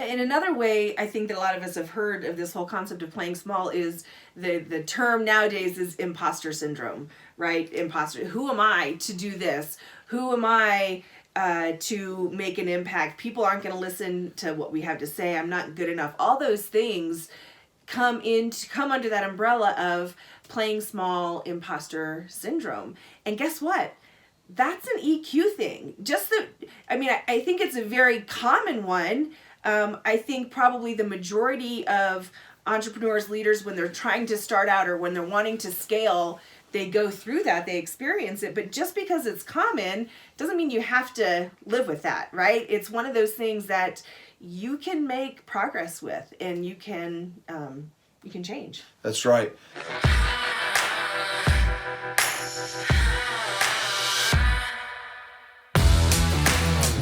And another way I think that a lot of us have heard of this whole concept of playing small is the term nowadays is imposter syndrome, right? Imposter. Who am I to do this? Who am I to make an impact? People aren't going to listen to what we have to say. I'm not good enough. All those things come under that umbrella of playing small, imposter syndrome. And guess what? That's an EQ thing. I think it's a very common one. I think probably the majority of entrepreneurs, leaders, when they're trying to start out or when they're wanting to scale, they go through that, they experience it. But just because it's common doesn't mean you have to live with that, right? It's one of those things that you can make progress with, and you can change. That's right.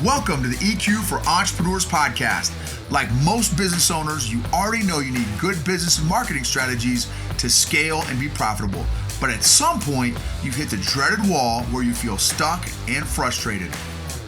Welcome to the EQ for Entrepreneurs podcast. Like most business owners, you already know you need good business and marketing strategies to scale and be profitable. But at some point, you've hit the dreaded wall where you feel stuck and frustrated.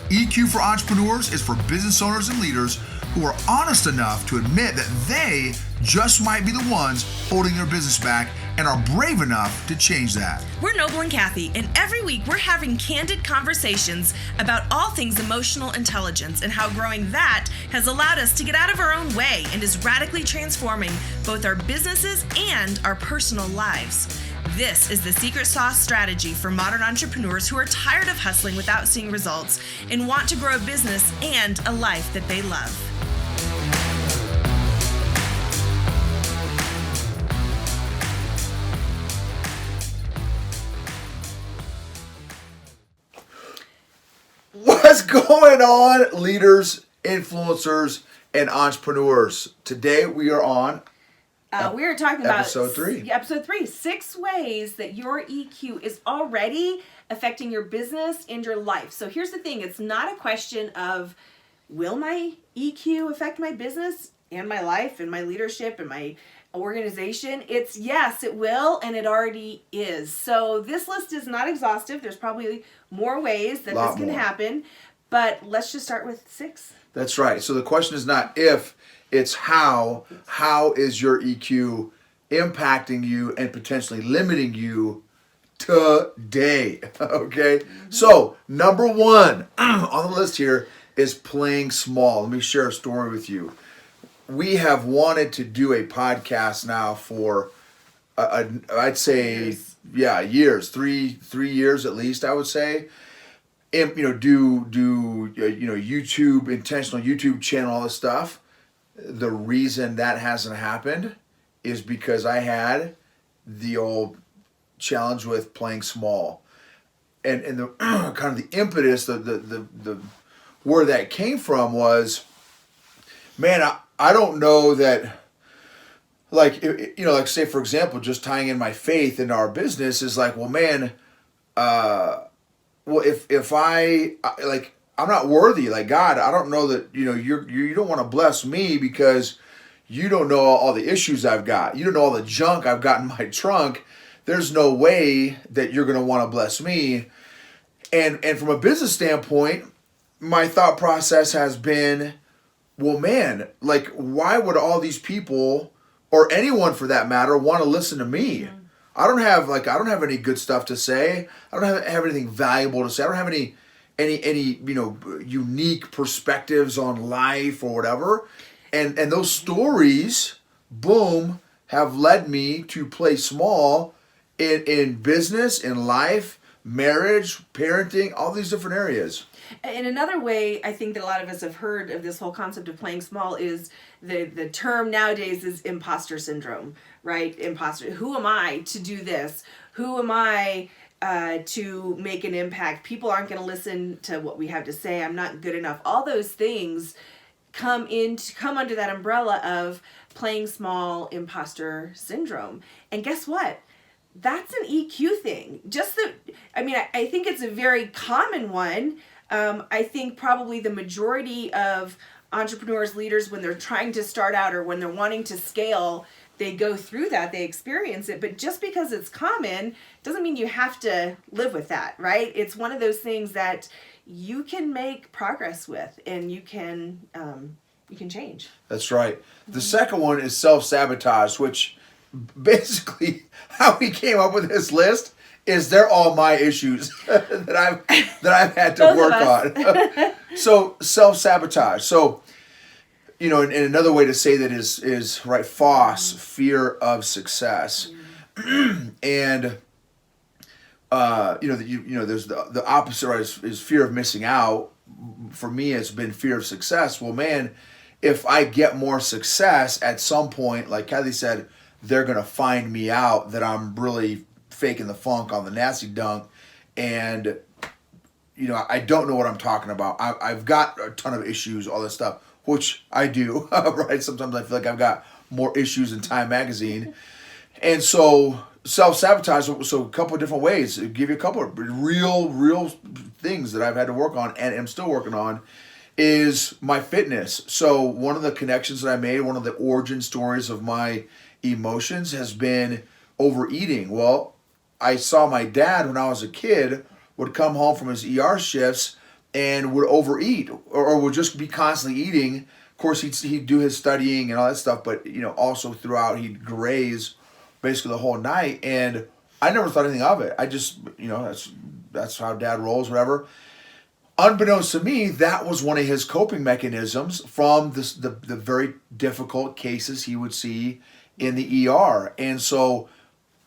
EQ for Entrepreneurs is for business owners and leaders who are honest enough to admit that they just might be the ones holding their business back and are brave enough to change that. We're Noble and Kathy, and every week we're having candid conversations about all things emotional intelligence and how growing that has allowed us to get out of our own way and is radically transforming both our businesses and our personal lives. This is the secret sauce strategy for modern entrepreneurs who are tired of hustling without seeing results and want to grow a business and a life that they love. What's going on, leaders, influencers, and entrepreneurs? Today we are on we are talking about episode 3. Episode 3, 6 ways that your EQ is already affecting your business and your life. So here's the thing. It's not a question of, will my EQ affect my business and my life and my leadership and my organization? It's yes, it will, and it already is. So this list is not exhaustive. There's probably more ways that this can happen, but let's just start with 6. That's right. So the question is not if, it's how. How is your EQ impacting you and potentially limiting you today? Okay. So number 1 on the list here is playing small. Let me share a story with you. We have wanted to do a podcast now for, I'd say, years, 3 years at least, I would say. And, do YouTube, intentional YouTube channel, all this stuff. The reason that hasn't happened is because I had the old challenge with playing small, and the kind of the impetus, the where that came from was, man, I don't know that, like say for example, just tying in my faith into our business is like, well, man, if I like, I'm not worthy. Like, God, I don't know that, you don't want to bless me because you don't know all the issues I've got. You don't know all the junk I've got in my trunk. There's no way that you're going to want to bless me. And from a business standpoint, my thought process has been, well, man, like, why would all these people, or anyone for that matter, want to listen to me? Mm-hmm. I don't have any good stuff to say. I don't have anything valuable to say. I don't have any unique perspectives on life or whatever. And those stories, boom, have led me to play small in business, in life, marriage, parenting, all these different areas. And another way I think that a lot of us have heard of this whole concept of playing small is the term nowadays is imposter syndrome, right? Imposter. Who am I to do this? Who am I to make an impact? People aren't going to listen to what we have to say. I'm not good enough. All those things come under that umbrella of playing small, imposter syndrome. And guess what? That's an EQ thing. I think it's a very common one. I think probably the majority of entrepreneurs, leaders, when they're trying to start out or when they're wanting to scale, they go through that, they experience it. But just because it's common doesn't mean you have to live with that, right? It's one of those things that you can make progress with, and you can you can change. That's right. The second one is self-sabotage, which basically how he came up with this list is they're all my issues that I've had to work on. So self-sabotage. So, and another way to say that is right, FOSS, fear of success. And there's the opposite, right, is fear of missing out. For me, it's been fear of success. Well, man, if I get more success at some point, like Kathy said, they're going to find me out that I'm really faking the funk on the nasty dunk. And, I don't know what I'm talking about. I've got a ton of issues, all this stuff, which I do, right? Sometimes I feel like I've got more issues than Time Magazine. And so self-sabotage, so a couple of different ways. I'll give you a couple of real things that I've had to work on and am still working on is my fitness. So one of the connections that I made, one of the origin stories of my emotions has been overeating. Well, I saw my dad when I was a kid would come home from his ER shifts and would overeat or would just be constantly eating. Of course, he'd do his studying and all that stuff, but also throughout he'd graze basically the whole night, and I never thought anything of it. I just, that's how Dad rolls, whatever. Unbeknownst to me, that was one of his coping mechanisms from the very difficult cases he would see in the ER. And so,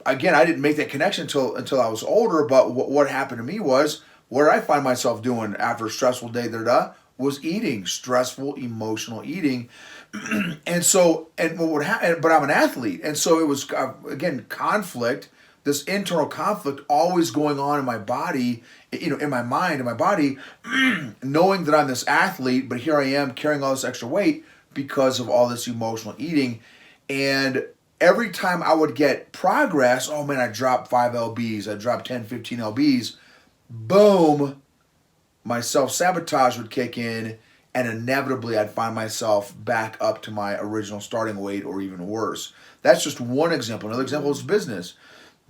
again, I didn't make that connection until I was older, but what happened to me was, what did I find myself doing after a stressful day, was eating, stressful, emotional eating. And so, what would happen, but I'm an athlete. And so it was, again, conflict, this internal conflict always going on in my body, in my mind, in my body, knowing that I'm this athlete, but here I am carrying all this extra weight because of all this emotional eating. And every time I would get progress, oh man, I dropped 5 lbs, I dropped 10, 15 lbs, boom, my self-sabotage would kick in, and inevitably I'd find myself back up to my original starting weight or even worse. That's just one example. Another example is business.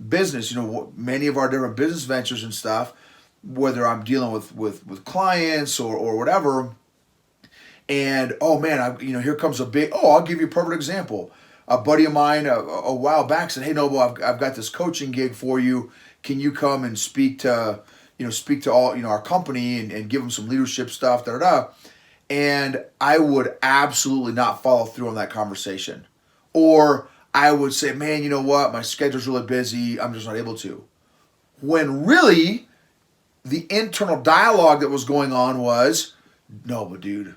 Business, many of our different business ventures and stuff, whether I'm dealing with clients or whatever, and oh man, here comes I'll give you a perfect example. A buddy of mine a while back said, "Hey Noble, I've got this coaching gig for you. Can you come and speak to all our company and give them some leadership stuff, da da da." And I would absolutely not follow through on that conversation. Or I would say, man, you know what? My schedule's really busy. I'm just not able to. When really, the internal dialogue that was going on was, no, but dude,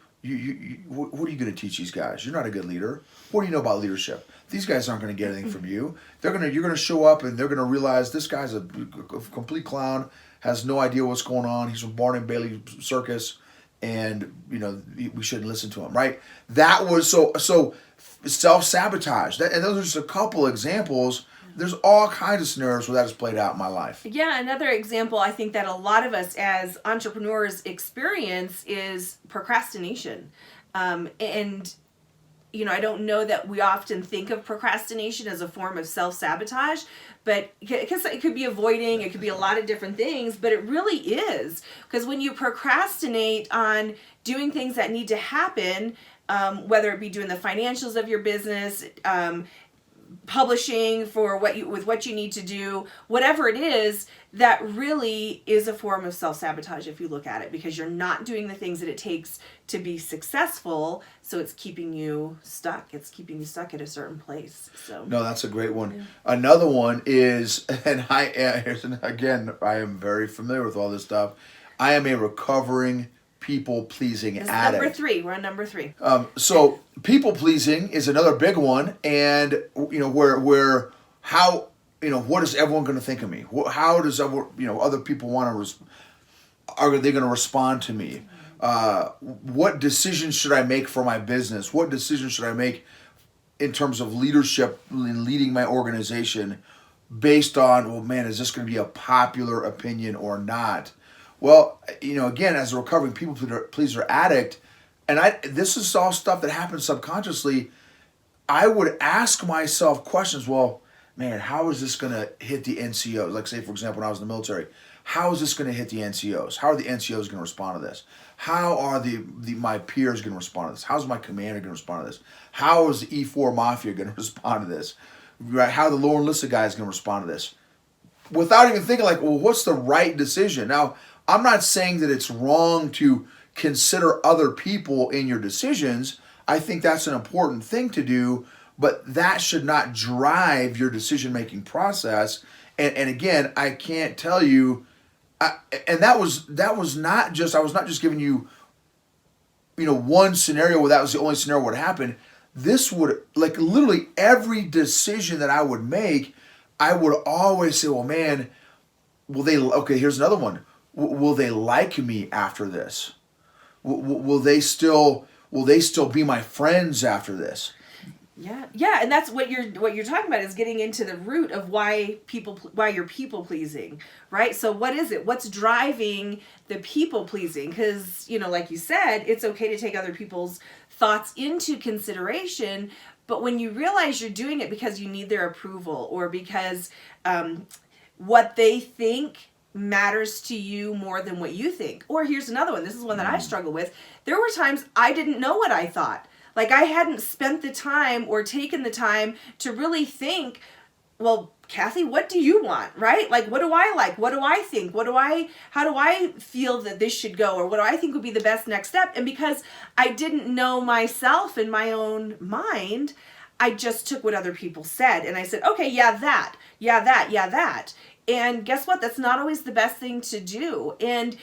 what are you going to teach these guys? You're not a good leader. What do you know about leadership? These guys aren't going to get anything from you. You're going to show up and they're going to realize this guy's a complete clown, has no idea what's going on. He's from Barnum and Bailey Circus. And, we shouldn't listen to him, right? That was so self-sabotage. And those are just a couple examples. There's all kinds of scenarios where that has played out in my life. Yeah, another example I think that a lot of us as entrepreneurs experience is procrastination. I don't know that we often think of procrastination as a form of self-sabotage, but because it could be avoiding, it could be a lot of different things, but it really is. Because when you procrastinate on doing things that need to happen, whether it be doing the financials of your business, publishing for what you need to do, whatever it is, that really is a form of self-sabotage if you look at it, because you're not doing the things that it takes to be successul, so it's keeping you stuck. It's keeping you stuck at a certain place. So no, that's a great one. Yeah. Another one is, and I am very familiar with all this stuff. I am a recovering people-pleasing addict. Number 3. We're on number 3. So people-pleasing is another big one, and where how what is everyone going to think of me? How does other people are they going to respond to me? What decisions should I make for my business? What decisions should I make in terms of leadership in leading my organization based on, well, man, is this going to be a popular opinion or not? Well, again, as a recovering people pleaser addict, and this is all stuff that happens subconsciously, I would ask myself questions. Well, man, how is this going to hit the NCOs? Like, say, for example, when I was in the military, how is this going to hit the NCOs? How are the NCOs going to respond to this? how are my peers going to respond to this? How's my commander going to respond to this? How is the E4 Mafia going to respond to this? Right? How the lower enlisted guy is going to respond to this? Without even thinking like, well, what's the right decision? Now, I'm not saying that it's wrong to consider other people in your decisions. I think that's an important thing to do, but that should not drive your decision-making process. And again, I can't tell you, and that was not just, I was not just giving you, one scenario where that was the only scenario would happen. This would, like literally every decision that I would make, I would always say, well, man, okay, here's another one. Will they like me after this? Will they still be my friends after this? Yeah, and that's what you're talking about is getting into the root of why you're people pleasing, right? So what is it? What's driving the people pleasing? Because like you said, it's okay to take other people's thoughts into consideration, but when you realize you're doing it because you need their approval or because what they think matters to you more than what you think. Or here's another one. This is one that I struggle with. There were times I didn't know what I thought. Like I hadn't spent the time or taken the time to really think, well, Kathy, what do you want, right? Like, what do I like? What do I think? How do I feel that this should go? Or what do I think would be the best next step? And because I didn't know myself in my own mind, I just took what other people said. And I said, okay, yeah, that. And guess what? That's not always the best thing to do. And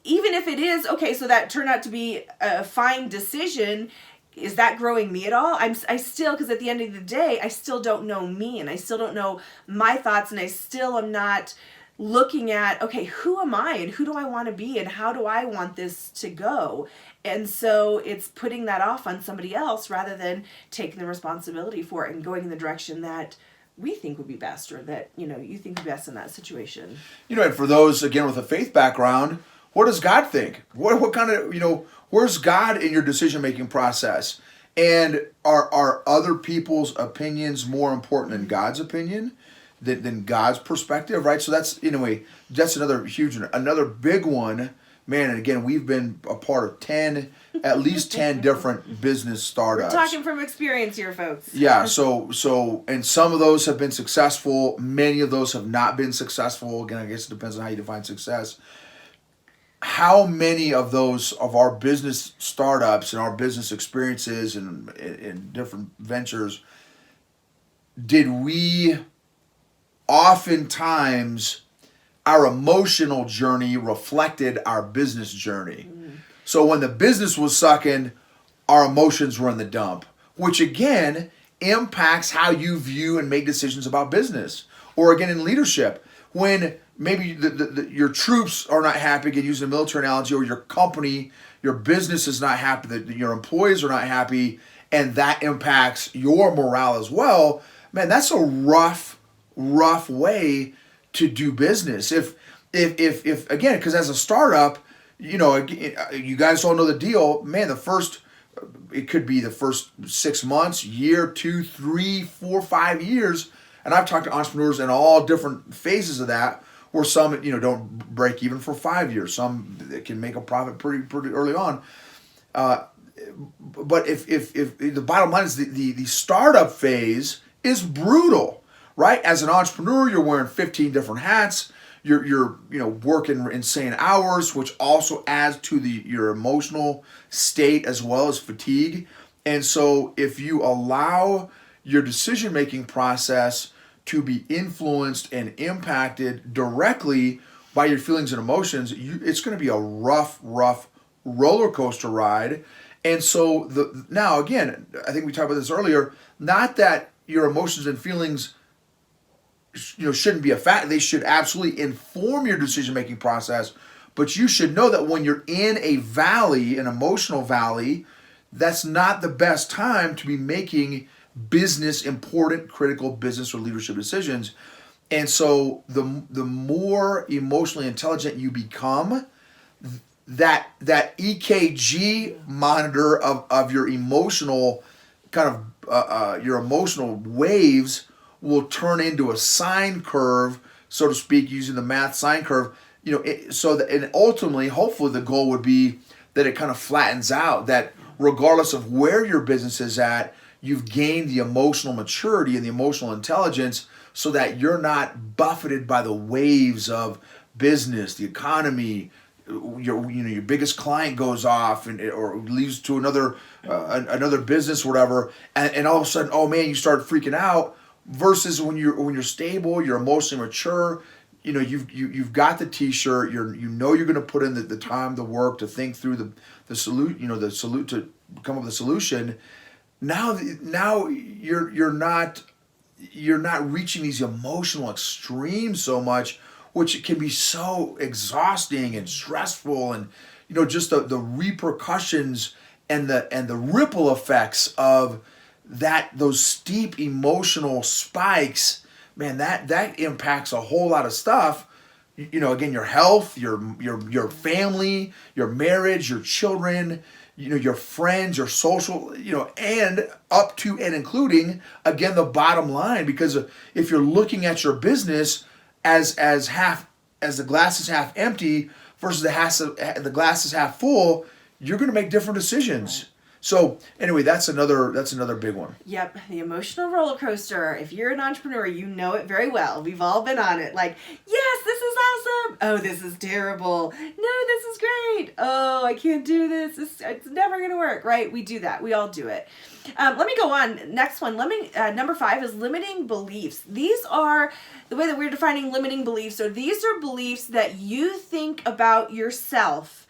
even if it is, okay, so that turned out to be a fine decision, is that growing me at all? I still, because at the end of the day, I still don't know me and I still don't know my thoughts and I still am not looking at, okay, who am I and who do I want to be and how do I want this to go? And so it's putting that off on somebody else rather than taking the responsibility for it and going in the direction that we think would be best or that, you think would be best in that situation. And for those, again, with a faith background, what does God think? What kind of, where's God in your decision-making process? And are other people's opinions more important than God's opinion, than God's perspective, right? So that's, that's another big one. Man, and again, we've been a part of at least 10 different business startups. We're talking from experience here, folks. Yeah, so, and some of those have been successful. Many of those have not been successful. Again, I guess it depends on how you define success. How many of those of our business startups and our business experiences and in different ventures did we oftentimes our emotional journey reflected our business journey? So when the business was sucking, our emotions were in the dump, which again impacts how you view and make decisions about business. Or again in leadership, when maybe your troops are not happy, again using a military analogy, or your company, your business is not happy, that your employees are not happy, and that impacts your morale as well. Man, that's a rough way to do business. If again, because as a startup, you guys all know the deal. Man, it could be the first 6 months, year, 2, 3, 4, 5 years. And I've talked to entrepreneurs in all different phases of that, where some, don't break even for 5 years. Some can make a profit pretty early on. But if the bottom line is the startup phase is brutal, right? As an entrepreneur, you're wearing 15 different hats. You're working insane hours, which also adds to your emotional state as well as fatigue. And so if you allow your decision-making process to be influenced and impacted directly by your feelings and emotions, it's going to be a rough roller coaster ride. And so now again, I think we talked about this earlier, not that your emotions and feelings shouldn't be a fact. They should absolutely inform your decision-making process, but you should know that when you're in a valley, an emotional valley, that's not the best time to be making important, critical business or leadership decisions. And so the more emotionally intelligent you become, that EKG monitor of your emotional kind of your emotional waves will turn into a sine curve, so to speak, using the math sine curve. And ultimately, hopefully, the goal would be that it kind of flattens out, that regardless of where your business is at, you've gained the emotional maturity and the emotional intelligence so that you're not buffeted by the waves of business, the economy. Your biggest client goes off or leaves to another business or whatever, and all of a sudden, oh man, you start freaking out. Versus when you're stable, you're emotionally mature. You've got the T-shirt. You're going to put in the time, the work to think through the solution, to come up with a solution. Now you're not reaching these emotional extremes so much, which can be so exhausting and stressful, and just the repercussions and the ripple effects of those steep emotional spikes. Man, that impacts a whole lot of stuff. Again, your health, your family, your marriage, your children, your friends, your social, and up to and including, again, the bottom line. Because if you're looking at your business as the glass is half empty versus the glass is half full, you're going to make different decisions. Right. So anyway, that's another big one. Yep, the emotional roller coaster. If you're an entrepreneur, you know it very well. We've all been on it. Like, yes, this is awesome. Oh, this is terrible. No, this is great. Oh, I can't do this. It's never going to work, right? We do that. We all do it. Let me go on. Next one. Number 5 is limiting beliefs. These are the way that we're defining limiting beliefs. So these are beliefs that you think about yourself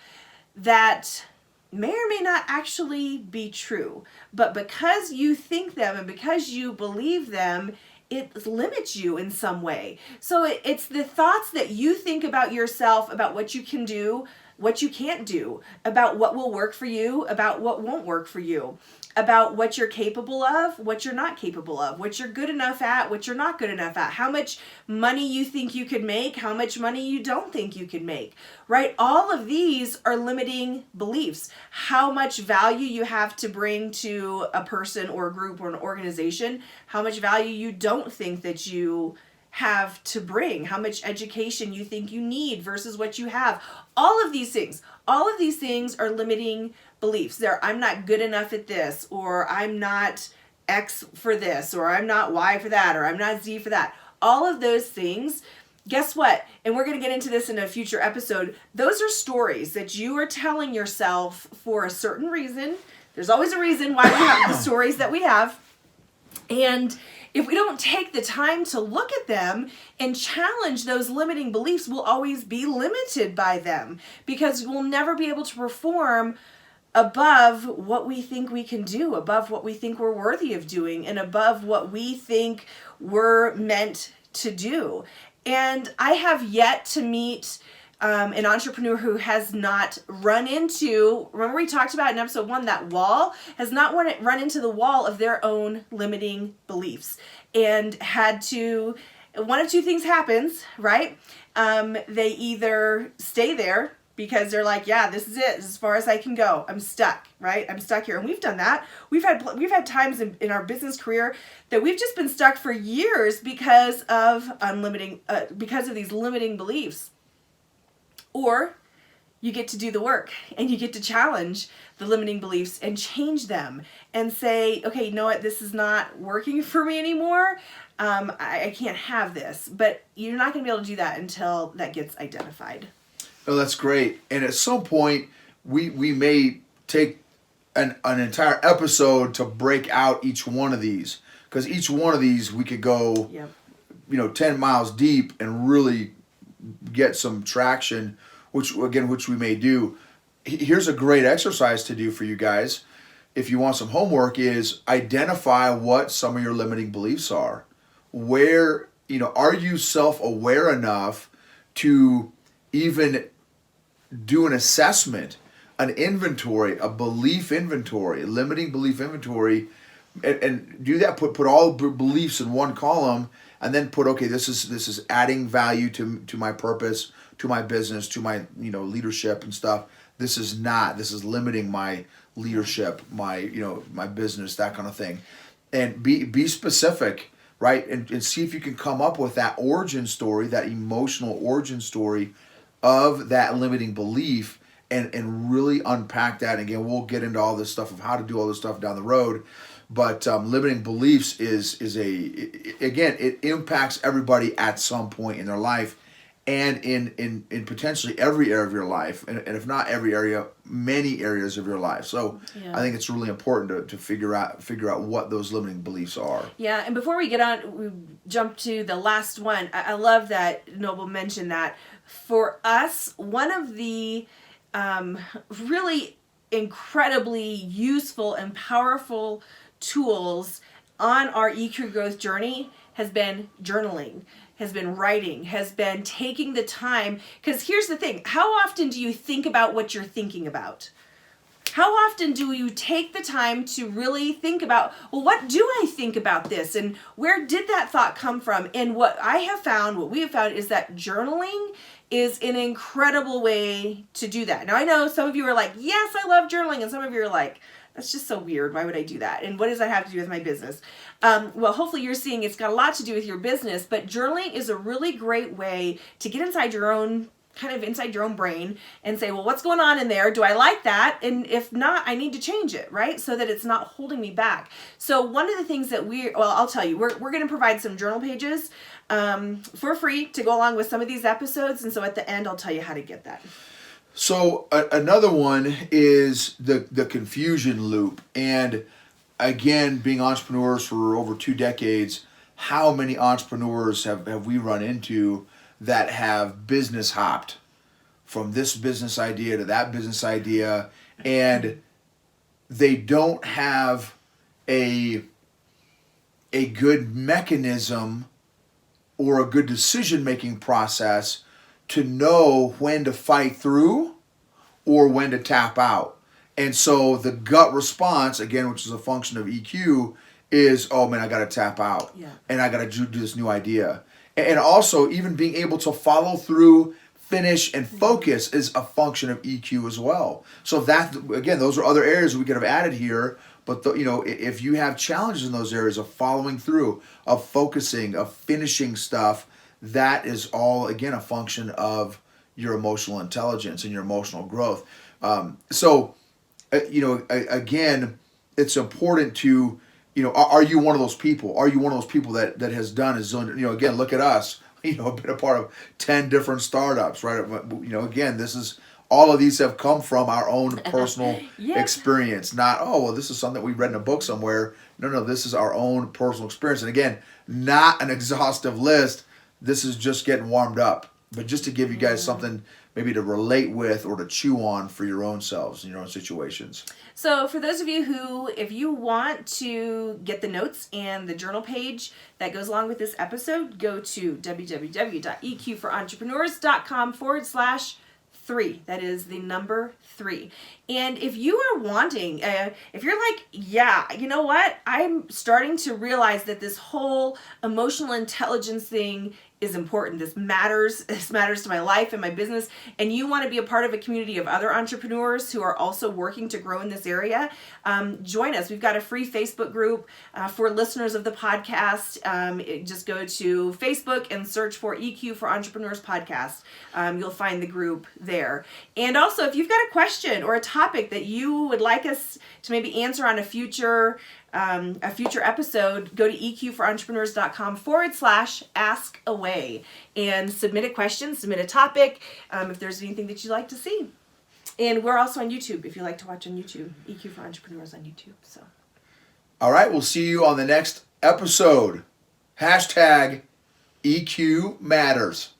that may or may not actually be true, but because you think them and because you believe them, it limits you in some way. So it's the thoughts that you think about yourself, about what you can do, what you can't do, about what will work for you, about what won't work for you, about what you're capable of, what you're not capable of, what you're good enough at, what you're not good enough at, how much money you think you could make, how much money you don't think you can make, right? All of these are limiting beliefs. How much value you have to bring to a person or a group or an organization, how much value you don't think that you have to bring, how much education you think you need versus what you have. All of these things are limiting beliefs. I'm not good enough at this, or I'm not X for this, or I'm not Y for that, or I'm not Z for that. All of those things, guess what? And we're going to get into this in a future episode. Those are stories that you are telling yourself for a certain reason. There's always a reason why we have the stories that we have. And if we don't take the time to look at them and challenge those limiting beliefs, we'll always be limited by them, because we'll never be able to perform above what we think we can do, above what we think we're worthy of doing, and above what we think we're meant to do. And I have yet to meet an entrepreneur who has not run into, remember we talked about in episode 1, that wall, has not run into the wall of their own limiting beliefs and had to, one of two things happens, right? They either stay there because they're like, yeah, this is it. This is as far as I can go. I'm stuck, right? I'm stuck here. And we've done that. We've had times in our business career that we've just been stuck for years because of because of these limiting beliefs. Or you get to do the work and you get to challenge the limiting beliefs and change them and say, okay, you know what? This is not working for me anymore. I can't have this. But you're not going to be able to do that until that gets identified. Oh, that's great. And at some point, we may take an entire episode to break out each one of these, because each one of these we could go, 10 miles deep and really get some traction, which we may do. Here's a great exercise to do for you guys. If you want some homework, is identify what some of your limiting beliefs are. Where, are you self-aware enough to even do an assessment, an inventory, a belief inventory, a limiting belief inventory, and do that. Put all beliefs in one column, and then put, okay, this is adding value to my purpose, to my business, to my leadership and stuff. This is not. This is limiting my leadership, my my business, that kind of thing. And be specific, right? And see if you can come up with that origin story, that emotional origin story of that limiting belief, and really unpack that. And again, we'll get into all this stuff of how to do all this stuff down the road. But limiting beliefs it impacts everybody at some point in their life, and in potentially every area of your life, and if not every area, many areas of your life. So I think it's really important to figure out what those limiting beliefs are. Yeah, and before we get on, we jump to the last one. I love that Noble mentioned that. For us, one of the really incredibly useful and powerful tools on our EQ growth journey has been journaling, has been writing, has been taking the time. Because here's the thing, how often do you think about what you're thinking about? How often do you take the time to really think about, well, what do I think about this? And where did that thought come from? And what we have found is that journaling is an incredible way to do that. Now, I know some of you are like, yes, I love journaling. And some of you are like, that's just so weird. Why would I do that? And what does that have to do with my business? Well, hopefully you're seeing it's got a lot to do with your business, but journaling is a really great way to get inside your own brain and say, well, what's going on in there? Do I like that? And if not, I need to change it, right? So that it's not holding me back. So one of the things that I'll tell you, we're going to provide some journal pages for free to go along with some of these episodes. And so at the end, I'll tell you how to get that. So another one is the confusion loop. And again, being entrepreneurs for over 2 decades, how many entrepreneurs have we run into that have business hopped from this business idea to that business idea, and they don't have a good mechanism or a good decision-making process to know when to fight through or when to tap out. And so the gut response, again, which is a function of EQ, is, oh man, I got to tap out. Yeah. And I got to do this new idea. And also, even being able to follow through, finish, and focus is a function of EQ as well. So that, again, those are other areas we could have added here. But if you have challenges in those areas of following through, of focusing, of finishing stuff, that is all, again, a function of your emotional intelligence and your emotional growth. Again, it's important to, are you one of those people? Are you one of those people that has done, again, look at us, been a part of 10 different startups, right? Again, all of these have come from our own personal experience. Not, this is something we read in a book somewhere. No, this is our own personal experience. And again, not an exhaustive list. This is just getting warmed up. But just to give you guys something maybe to relate with or to chew on for your own selves and your own situations. So for those of you who, if you want to get the notes and the journal page that goes along with this episode, go to www.eqforentrepreneurs.com/3. That is the number 3. And if you are wanting, if you're like, yeah, you know what? I'm starting to realize that this whole emotional intelligence thing is important. This matters to my life and my business. And you want to be a part of a community of other entrepreneurs who are also working to grow in this area, join us. We've got a free Facebook group for listeners of the podcast. Just go to Facebook and search for EQ for Entrepreneurs Podcast. You'll find the group there. And also, if you've got a question or a topic that you would like us to maybe answer on a future episode, go to eqforentrepreneurs.com/ask-away and submit a question, submit a topic, if there's anything that you'd like to see. And we're also on YouTube if you like to watch on YouTube, EQ for Entrepreneurs on YouTube. So, all right, we'll see you on the next episode. #EQ Matters.